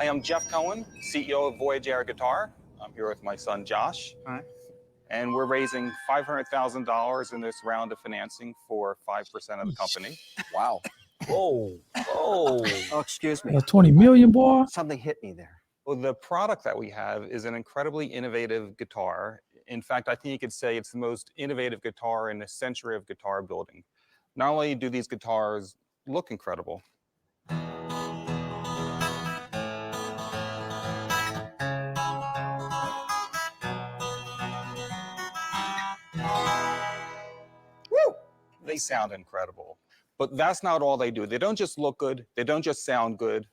Hi, I'm Jeff Cohen, CEO of VOYAGE Guitar. I'm here with my son, Josh. Hi. And we're raising $500,000 in this round of financing for 5% of the company. Wow. Whoa. Whoa. Oh, excuse me. 20 million, boy. Something hit me there. Well, the product that we have is an incredibly innovative guitar. In fact, I think you could say it's the most innovative guitar in a century of guitar building. Not only do these guitars look incredible, they sound incredible. But that's not all they do. They don't just look good. They don't just sound good.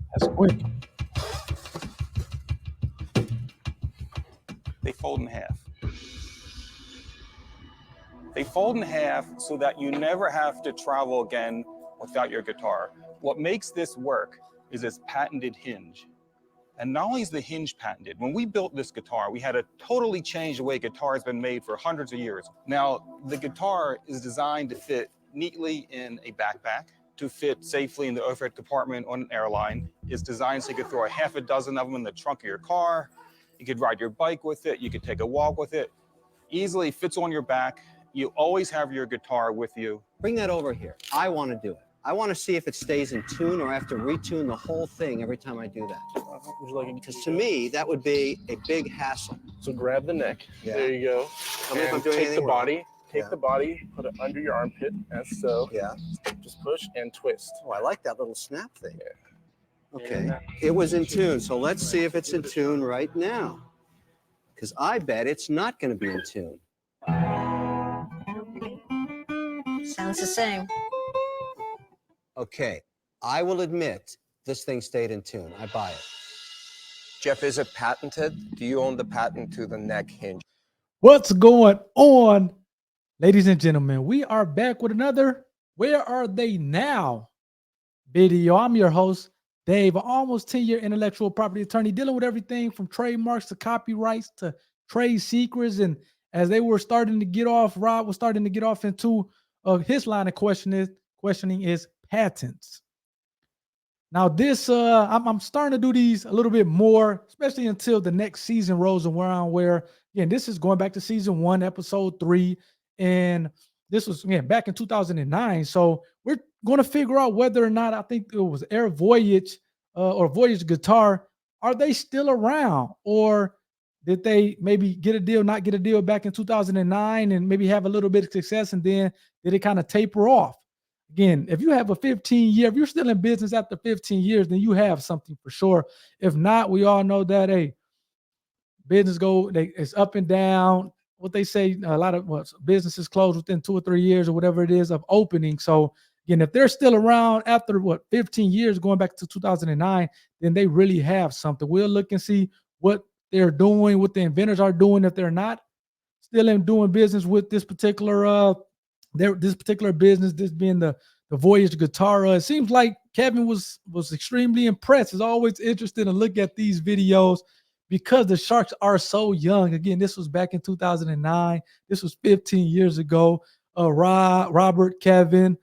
That's quick. They fold in half. They fold in half so that you never have to travel again without your guitar. What makes this work is this patented hinge. And not only is the hinge patented, when we built this guitar, we had to totally change the way guitar has been made for hundreds of years. Now, the guitar is designed to fit neatly in a backpack, to fit safely in the overhead compartment on an airline. It's designed so you could throw a half a dozen of them in the trunk of your car. You could ride your bike with it. You could take a walk with it. Easily fits on your back. You always have your guitar with you. Bring that over here. I want to do it. I want to see if it stays in tune or I have to retune the whole thing every time I do that. Would you like Because to me, that would be a big hassle. So grab the neck. Yeah. There you go. Tell me if I'm And doing take the anything wrong. body. Take Yeah. the body, put it under your armpit, as so. Yeah. Just push and twist. Oh, I like that little snap thing. Yeah. Okay. It was in tune. So let's see if it's in tune right now. Because I bet it's not going to be in tune. Sounds the same. Okay. I will admit this thing stayed in tune. I buy it. Jeff, is it patented? Do you own the patent to the neck hinge? What's going on, ladies and gentlemen? We are back with another Where Are They Now video. I'm your host, Dave, an almost 10-year intellectual property attorney dealing with everything from trademarks to copyrights to trade secrets. And as they were starting to get off, Rob was starting to get off into his line of questioning is patents. Now this, I'm starting to do these a little bit more, especially until the next season rolls around where, again, this is going back to season 1, episode 3. And this was, again, back in 2009. So we're going to figure out whether or not, I think it was Air Voyage or Voyage Guitar, are they still around? Or did they maybe get a deal, not get a deal back in 2009 and maybe have a little bit of success and then did it kind of taper off? Again, if you have a 15-year, if you're still in business after 15 years, then you have something for sure. If not, we all know that, hey, business it's up and down. What they say, a lot of businesses close within 2 or 3 years or whatever it is of opening. So again, if they're still around after 15 years, going back to 2009, then they really have something. We'll look and see what they're doing, what the inventors are doing. If they're not still in doing business with this particular business, this being the Voyage Guitar. It seems like Kevin was extremely impressed. Is always interested to look at these videos because the Sharks are so young. Again, this was back in 2009. This was 15 years ago. Robert, Kevin,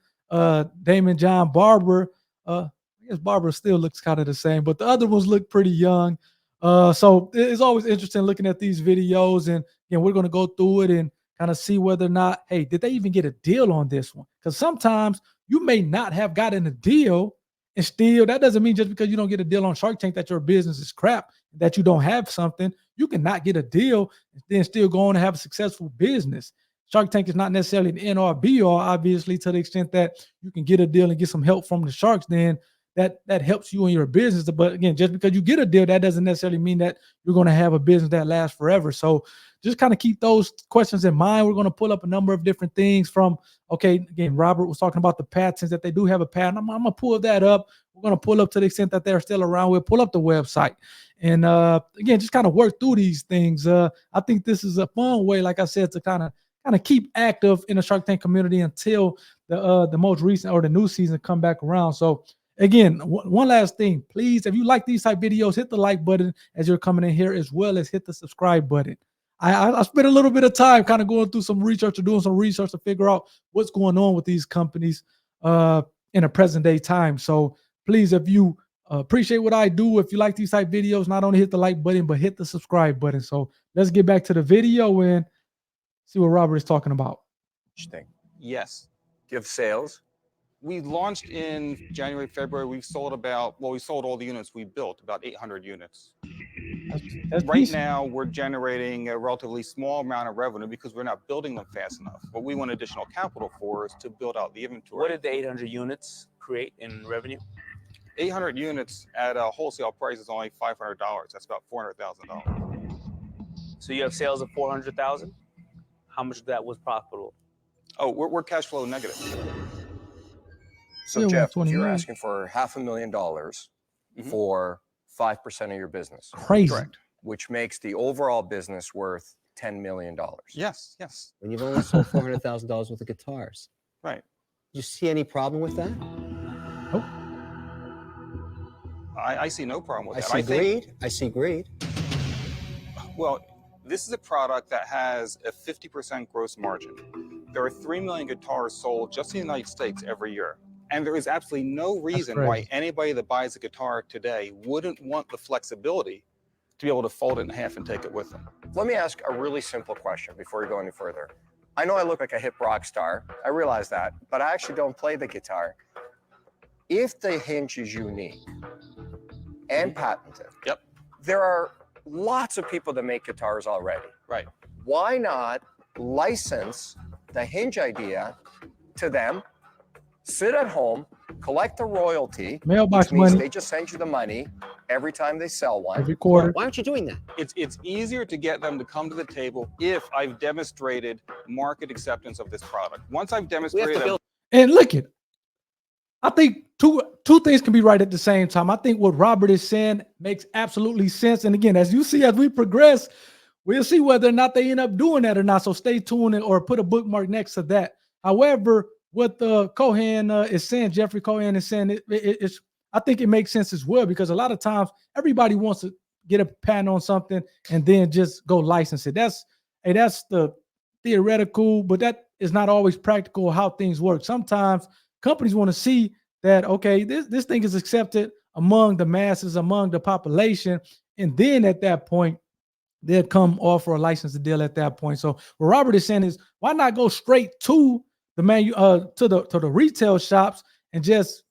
Damon, John, Barber. I guess Barber still looks kind of the same, but the other ones look pretty young. So it's always interesting looking at these videos. And again, we're going to go through it and kind of see whether or not, hey, did they even get a deal on this one? Because sometimes you may not have gotten a deal, and still, that doesn't mean just because you don't get a deal on Shark Tank that your business is crap, that you don't have something. You can not get a deal and then still go on and have a successful business. Shark Tank is not necessarily an end all be all, obviously, to the extent that you can get a deal and get some help from the Sharks, then that helps you in your business. But again, just because you get a deal, that doesn't necessarily mean that you're going to have a business that lasts forever. So just kind of keep those questions in mind. We're going to pull up a number of different things from, okay, again, Robert was talking about the patents, that they do have a patent. I'm going to pull that up. We're going to pull up to the extent that they're still around. We'll pull up the website. And again, just kind of work through these things. I think this is a fun way, like I said, to kind of keep active in the Shark Tank community until the most recent or the new season come back around. So again, one last thing, please, if you like these type videos, hit the like button as you're coming in here, as well as hit the subscribe button. I spent a little bit of time kind of going through some research or doing some research to figure out what's going on with these companies. in a present day time. So please, if you appreciate what I do, if you like these type videos, not only hit the like button, but hit the subscribe button. So let's get back to the video and see what Robert is talking about. Thing. Yes. Do you have sales? We launched in January, February. We sold we sold all the units we built, about 800 units. That's Right decent. now, we're generating a relatively small amount of revenue because we're not building them fast enough. What we want additional capital for is to build out the inventory. What did the 800 units create in revenue? 800 units at a wholesale price is only $500. That's about $400,000. So you have sales of 400,000. How much of that was profitable? Oh, we're cash flow negative. So Yeah, Jeff, if 120 you're million. asking for $500,000 Mhm. for 5% of your business, Crazy. Correct. which makes the overall business worth $10 million. Yes, yes, When you've only sold $400,000 worth of guitars. right. You see any problem with that? Nope. I see no problem with I that. see think, greed. I see greed. well, this is a product that has a 50% gross margin. There are 3 million guitars sold just in the United States every year. And there is absolutely no reason why crazy. anybody that buys a guitar today wouldn't want the flexibility to be able to fold it in half and take it with them. Let me ask a really simple question before we go any further. I know I look like a hip rock star. I realize that, but I actually don't play the guitar. If the hinge is unique and patented, Yep. there are lots of people that make guitars already. Right. Why not license the hinge idea to them, sit at home, collect the royalty, Mailbox which means money they just send you the money every time they sell one. every quarter. Why aren't you doing that? It's easier to get them to come to the table if I've demonstrated market acceptance of this product. Once I've We have demonstrated to that, build. And look it. I think two things can be right at the same time. I think what Robert is saying makes absolutely sense. And again, as you see, as we progress, we'll see whether or not they end up doing that or not. So stay tuned or put a bookmark next to that. However, what the Cohen is saying, Jeffrey Cohen is saying, it's I think it makes sense as well, because a lot of times everybody wants to get a patent on something and then just go license it. That's the theoretical, but that is not always practical how things work. Sometimes companies want to see that, okay, this thing is accepted among the masses, among the population, and then at that point, they'll come offer a license deal at that point. So what Robert is saying is, why not go straight to the to the retail shops and just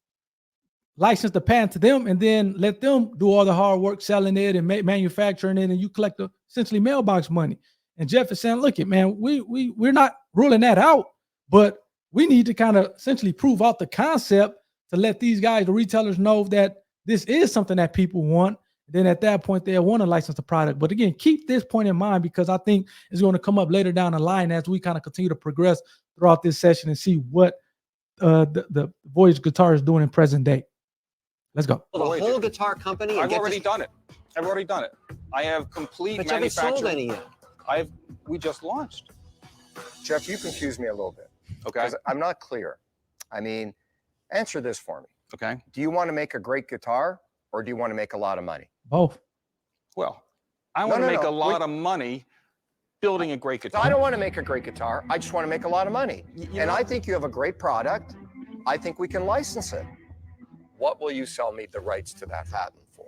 license the patent to them, and then let them do all the hard work selling it and manufacturing it, and you collect the essentially mailbox money. And Jeff is saying, look it, man, we're not ruling that out, but we need to kind of essentially prove out the concept to let these guys, the retailers, know that this is something that people want. Then at that point, they'll want to license the product. But again, keep this point in mind, because I think it's going to come up later down the line as we kind of continue to progress throughout this session and see what the Voyage guitar is doing in present day. Let's go. A whole guitar company. And I've get already this- done it. I've already done it. I have complete But you haven't sold any manufacturing. yet. We just launched. Jeff, you confuse me a little bit Okay. because I'm not clear. I mean, answer this for me. Okay. Do you want to make a great guitar or do you want to make a lot of money? Both. Well, I No, want to no, make no. a lot of money building a great So guitar. I don't want to make a great guitar. I just want to make a lot of money. You And know- I think you have a great product. I think we can license it. What will you sell me the rights to that patent for?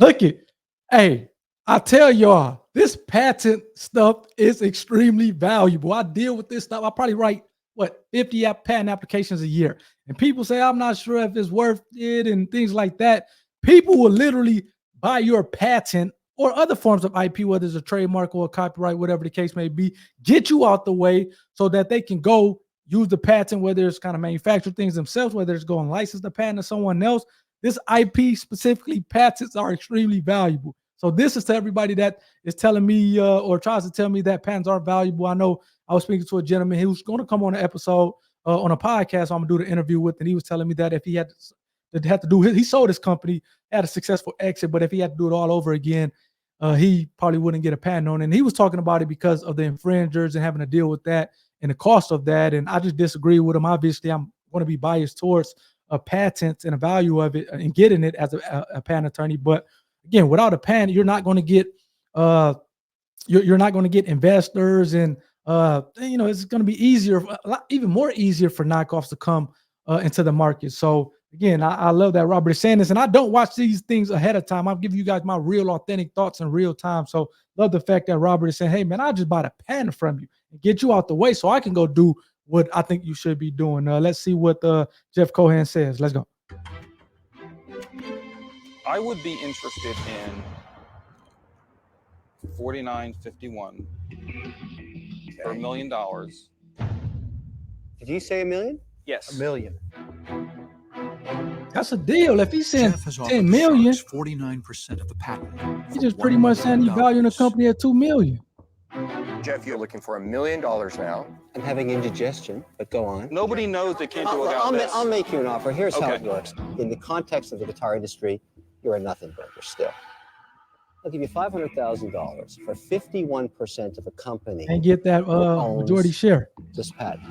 Look it. Hey, I tell y'all, this patent stuff is extremely valuable. I deal with this stuff. I probably write 50 patent applications a year. And people say, I'm not sure if it's worth it and things like that. People will literally buy your patent or other forms of IP, whether it's a trademark or a copyright, whatever the case may be, get you out the way so that they can go use the patent, whether it's kind of manufacture things themselves, whether it's go and license the patent to someone else. This IP, specifically patents, are extremely valuable. So this is to everybody that is telling me or tries to tell me that patents aren't valuable. I know I was speaking to a gentleman who was going to come on an episode on a podcast I'm going to do the interview with, and he was telling me that if he had to do he sold his company, had a successful exit, but if he had to do it all over again, he probably wouldn't get a patent on it. And he was talking about it because of the infringers and having to deal with that and the cost of that. And I just disagree with him. Obviously, I'm going to be biased towards a patent and the value of it and getting it as a patent attorney. But again, without a patent, you're not going to get you're not going to get investors and it's going to be easier, even more easier for knockoffs to come into the market. So again, I love that Robert is saying this, and I don't watch these things ahead of time. I'm giving you guys my real authentic thoughts in real time. So love the fact that Robert is saying, hey man, I just bought a patent from you and get you out the way so I can go do what I think you should be doing. Let's see what Jeff Cohen says. Let's go. I would be interested in 49.51 for $1 million. Did you say $1 million? Yes. $1 million. That's a deal. If he's saying Jeff has 10 offered million, Sharks 49% of the patent. he just pretty much saying he's valuing the company at $2 million. Jeff, you're looking for $1 million now. I'm having indigestion, but go on. Nobody knows they can't do without this. I'll make you an offer. Here's how it Okay. works. In the context of the guitar industry, you're a nothing burger still. I'll give you $500,000 for 51% of a company And get that owns majority share. this patent.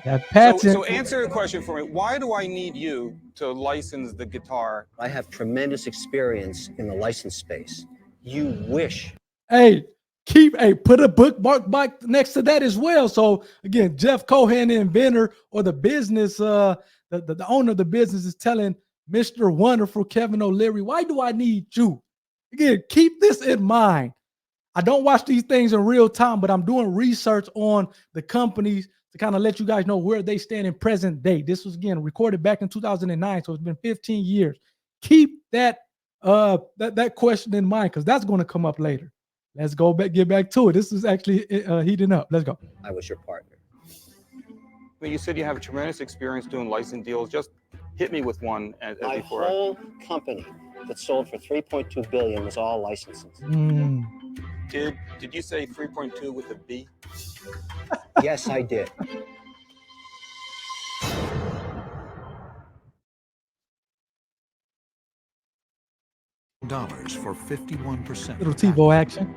That patent. So answer the question for me. Why do I need you to license the guitar? I have tremendous experience in the license space. You wish. Hey, put a bookmark back next to that as well. So again, Jeff Cohen, the inventor or the business, the owner of the business is telling Mr. Wonderful Kevin O'Leary, why do I need you? Again, keep this in mind. I don't watch these things in real time, but I'm doing research on the companies to kind of let you guys know where they stand in present day. This was again recorded back in 2009, so it's been 15 years. Keep that that question in mind because that's going to come up later. Let's go back, get back to it. This is actually heating up. Let's go. I was your partner. I mean, you said you have a tremendous experience doing license deals. Just hit me with one as My before. whole company that sold for $3.2 billion was all licenses. Did you say 3.2 with a B? Yes, I did. Dollars for 51%. Little TiVo action.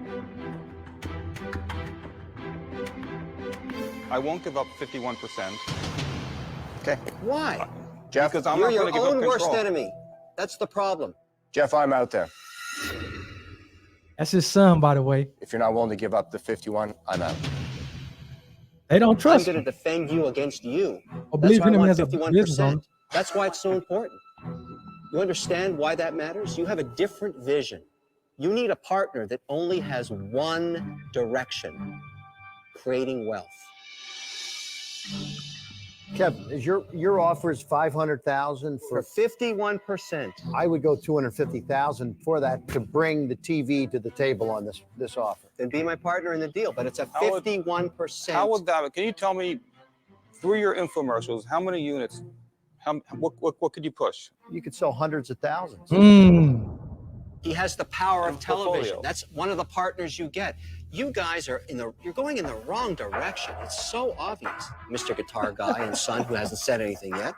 I won't give up 51%. Okay. Why? Jeff, Because I'm You're not your going to give up own worst control. enemy. That's the problem. Jeff, I'm out there. That's his son, by the way. If you're not willing to give up the 51, I'm out. They don't I'm trust going to him. defend you against you. Or That's believe why I in him want as a business owner. 51%. That's why it's so important. You understand why that matters? You have a different vision. You need a partner that only has one direction, creating wealth. Kevin, is your offer is 500,000 For for? 51%. I would go 250,000 for that to bring the TV to the table on this offer. Then be my partner in the deal, but it's a How would- 51%. How would that? Can you tell me through your infomercials how many units? What could you push? You could sell hundreds of thousands. He has the power of And television. portfolio. That's one of the partners you get. You guys are you're going in the wrong direction. It's so obvious. Mr. Guitar Guy and son who hasn't said anything yet.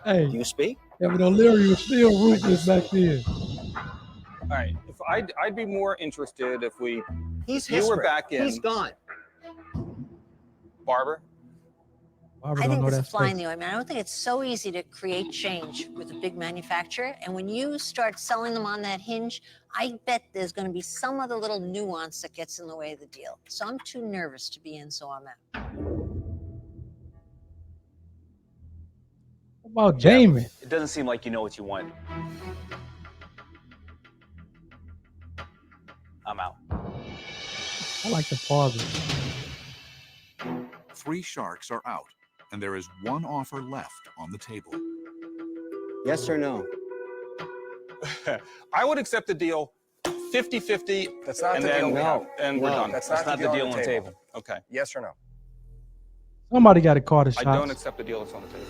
Hey, Do you speak? Kevin O'Leary was still ruthless back then. All right. If I'd be more interested if we He's You were history. back in. He's gone. Barbara. Barbara I don't think know it's that flying space. the I mean, I don't think it's so easy to create change with a big manufacturer. And when you start selling them on that hinge, I bet there's going to be some other little nuance that gets in the way of the deal. So I'm too nervous to be in, so I'm out. What about Damon? It doesn't seem like you know what you want. I'm out. I like the pauses. 3 Sharks are out, and there is one offer left on the table. Yes or no? I would accept the deal 50-50. That's not and the then deal we have. and we're No. done. That's That's not the deal on the table. Okay. Yes or no? Somebody got to call the I shots. don't accept the deal that's on the table.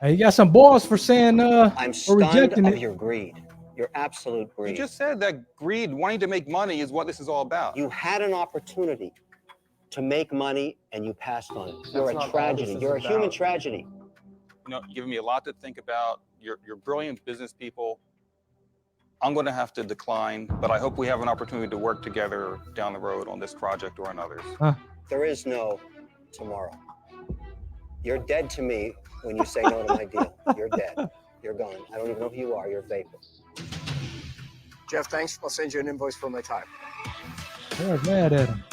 Hey, you got some balls for saying I'm or stunned rejecting of it. your greed. Your absolute greed. You just said that greed, wanting to make money, is what this is all about. You had an opportunity to make money and you passed on it. You're That's a not all tragedy. this is You're a human about. tragedy. You know, giving me a lot to think about. You're brilliant business people. I'm going to have to decline, but I hope we have an opportunity to work together down the road on this project or on others. There is no tomorrow. You're dead to me when you say no to my deal. You're dead. You're gone. I don't even know who you are. You're vapor. Jeff, thanks. I'll send you an invoice for my time. They're mad at him.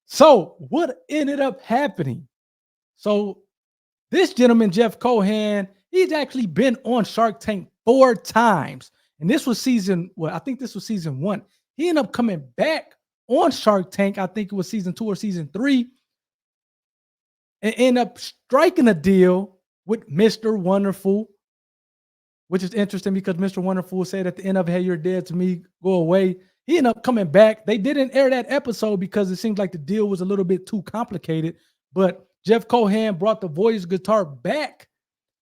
So what ended up happening? So this gentleman, Jeff Cohen, he's actually been on Shark Tank 4 times. And this was I think this was season 1. He ended up coming back on Shark Tank. I think it was season 2 or season 3. And ended up striking a deal with Mr. Wonderful, which is interesting because Mr. Wonderful said at the end of, hey, you're dead to me, go away. He ended up coming back. They didn't air that episode because it seemed like the deal was a little bit too complicated. But Jeff Cohen brought the Voyage guitar back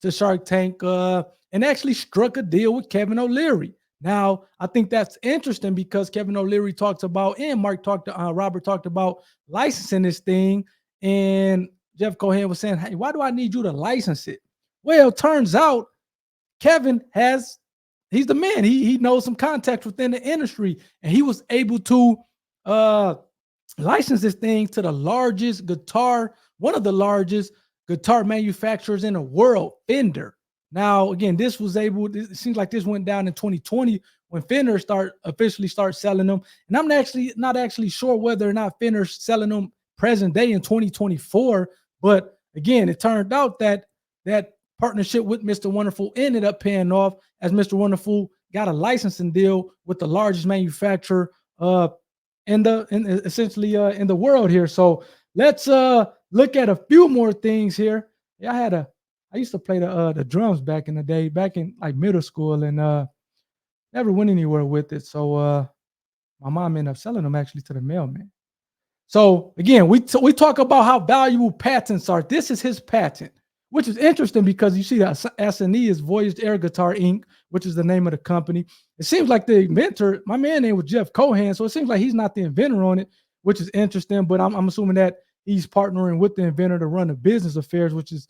to Shark Tank and actually struck a deal with Kevin O'Leary. Now, I think that's interesting because Kevin O'Leary talks about, and Robert talked about licensing this thing. And Jeff Cohen was saying, hey, why do I need you to license it? Well, turns out Kevin he's the man. He knows some contacts within the industry, and he was able to license this thing to one of the largest guitar manufacturers in the world, Fender. Now, again, it seems like this went down in 2020 when Fender officially start selling them. And I'm not actually sure whether or not Fender's selling them present day in 2024. But again, it turned out that partnership with Mr. Wonderful ended up paying off as Mr. Wonderful got a licensing deal with the largest manufacturer in the world here. So let's look at a few more things here. Yeah, I used to play the drums back in the day, back in like middle school, and never went anywhere with it. So my mom ended up selling them actually to the mailman. So again, we talk about how valuable patents are. This is his patent, which is interesting because you see that S&E is Voyage Air Guitar Inc., which is the name of the company. It seems like the inventor, my man name was Jeff Cohen, so it seems like he's not the inventor on it, which is interesting, but I'm assuming that he's partnering with the inventor to run the business affairs, which is,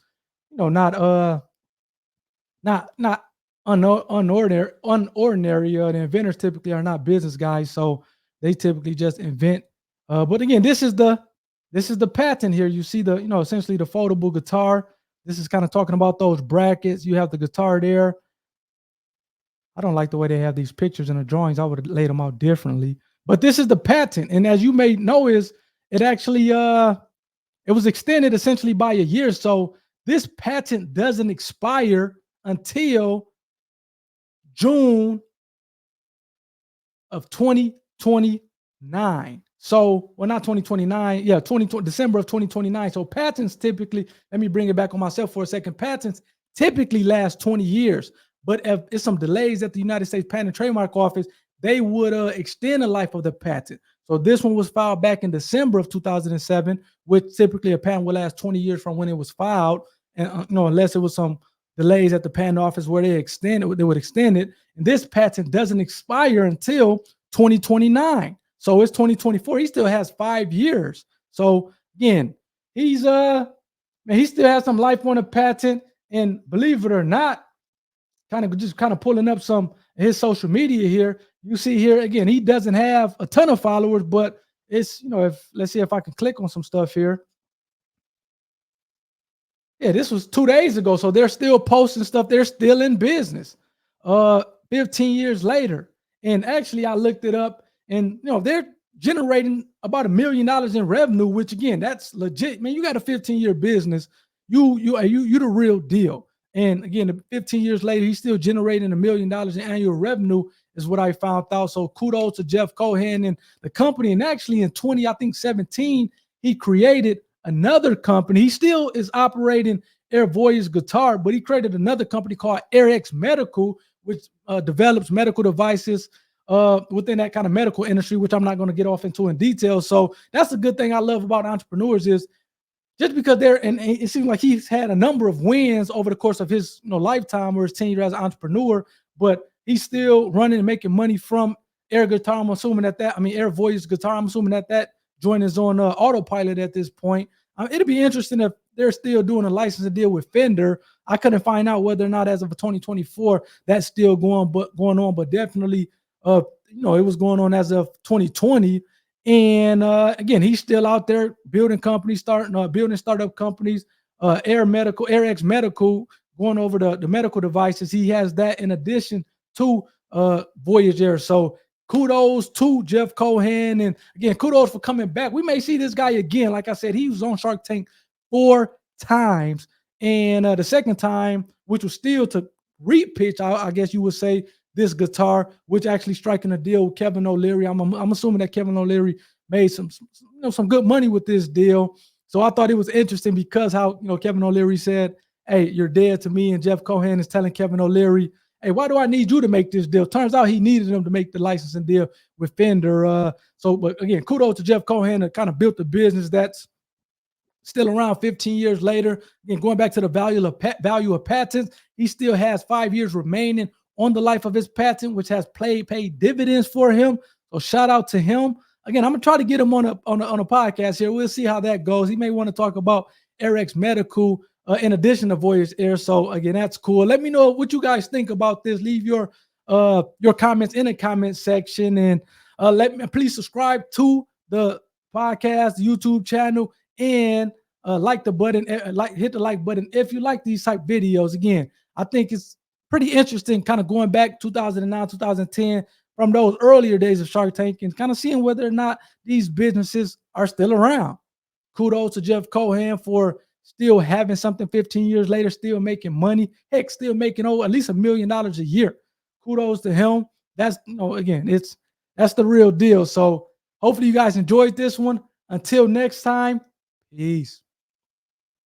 not unordinary. The inventors typically are not business guys, so they typically just invent. But again, this is the patent here. You see the, essentially the foldable guitar. This is kind of talking about those brackets. You have the guitar there. I don't like the way they have these pictures in the drawings. I would have laid them out differently. But this is the patent, and as you may know, it actually it was extended essentially by a year. So this patent doesn't expire until June of 2029. So, well, not 2029. Yeah, December of 2029. So patents typically, let me bring it back on myself for a second. Patents typically last 20 years. But if it's some delays at the United States Patent and Trademark Office, they would extend the life of the patent. So this one was filed back in December of 2007, which typically a patent will last 20 years from when it was filed. And unless it was some delays at the patent office where they would extend it. And this patent doesn't expire until 2029. So it's 2024. He still has 5 years. So again, he still has some life on a patent. And believe it or not, kind of pulling up some of his social media here. You see here again, he doesn't have a ton of followers, but it's, let's see if I can click on some stuff here. Yeah, this was 2 days ago. So they're still posting stuff. They're still in business 15 years later. And actually, I looked it up, and they're generating about $1 million in revenue, which again, that's legit. Man, you got a 15-year business. You the real deal. And again, 15 years later, he's still generating $1 million in annual revenue, is what I found out. So kudos to Jeff Cohen and the company. And actually in 2017, he created another company. He still is operating Air Voyage Guitar, but he created another company called AirX Medical, which develops medical devices within that kind of medical industry, which I'm not going to get off into in detail. So that's a good thing I love about entrepreneurs is just because and it seems like he's had a number of wins over the course of his lifetime or his tenure as an entrepreneur, but he's still running and making money from Air Guitar. I'm assuming Air Voyage Guitar. I'm assuming that joint is on autopilot at this point. It'd be interesting if they're still doing a licensing deal with Fender. I couldn't find out whether or not as of 2024 that's still going on, but definitely, it was going on as of 2020. And again, he's still out there building companies, building startup companies. AirX Medical, going over the medical devices. He has that in addition to Voyage Air. So kudos to Jeff Cohen. And again, kudos for coming back. We may see this guy again. Like I said, he was on Shark Tank 4 times. And the second time, which was still to repitch, I guess you would say, this guitar, which actually striking a deal with Kevin O'Leary. I'm assuming that Kevin O'Leary made some good money with this deal. So I thought it was interesting because how, Kevin O'Leary said, hey, you're dead to me. And Jeff Cohen is telling Kevin O'Leary, hey, why do I need you to make this deal? Turns out he needed him to make the licensing deal with Fender. But again, kudos to Jeff Cohen that kind of built the business that's still around 15 years later. Again, going back to the value of patents, he still has 5 years remaining on the life of his patent, which has paid dividends for him. So shout out to him. Again, I'm gonna try to get him on a podcast here. We'll see how that goes. He may want to talk about RX Medical in addition to Voyage Air. So again, that's cool. Let me know what you guys think about this. Leave your comments in the comment section, and please subscribe to the podcast, the YouTube channel, and hit the like button if you like these type videos. Again, I think it's pretty interesting, kind of going back 2009, 2010, from those earlier days of Shark Tank, and kind of seeing whether or not these businesses are still around. Kudos to Jeff Cohen for still having something 15 years later, still making money. Heck, still making at least $1 million a year. Kudos to him. That's, again, that's the real deal. So hopefully you guys enjoyed this one. Until next time, peace.